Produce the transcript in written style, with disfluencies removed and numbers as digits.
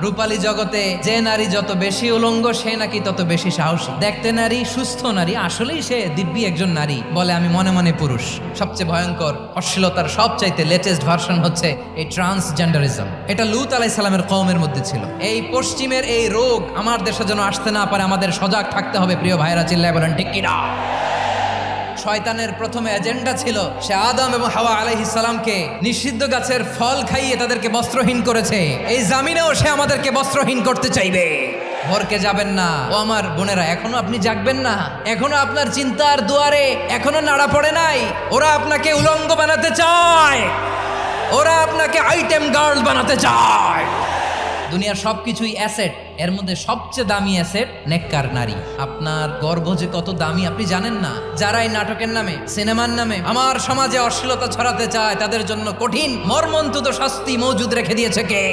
রূপালী জগতে যে নারী যত বেশি উলঙ্গ সে নাকি তত বেশি সাহসী। দেখতে নারী, সুস্থ নারী, আসলেই সে দিব্যি একজন নারী বলে আমি মনে মনে পুরুষ। সবচেয়ে ভয়ঙ্কর অশ্লীলতার সবচাইতে লেটেস্ট ভার্সন হচ্ছে এই ট্রান্সজেন্ডারিজম। এটা লূত আলাইহিস সালামের কওমের মধ্যে ছিল। এই পশ্চিমের এই রোগ আমার দেশে যেন আসতে না পারে, আমাদের সজাগ থাকতে হবে। প্রিয় ভাইরা, চিল্লায় বলেন ঠিক কিনা? শয়তানের প্রথম এজেন্ডা ছিল সে আদম এবং হাওয়া আলাইহিস সালামকে নিষিদ্ধ গাছের ফল খাইয়ে তাদেরকে বস্ত্রহীন করেছে। এই জামিনেও সে আমাদেরকে বস্ত্রহীন করতে চাইবে। ভরকে যাবেন না ও আমার বোনেরা, এখনো আপনি জাগবেন না? এখনো আপনার চিন্তার দুয়ারে এখনো নাড়া পড়ে নাই? ওরা আপনাকে উলঙ্গ বানাতে চায়, ওরা আপনাকে আইটেম গার্ল বানাতে চায়। দুনিয়ার সবকিছুই অ্যাসেট, এর মধ্যে সবচেয়ে দামি অ্যাসেট নেককার নারী। আপনার গর্ভ যে কত দামি আপনি জানেন না? যারা এই নাটকের নামে, সিনেমার নামে আমার সমাজে অশ্লীলতা ছড়াতে চায় তাদের জন্য কঠিন মর্মন্তুদ শাস্তি মজুদ রেখে দিয়েছে কে?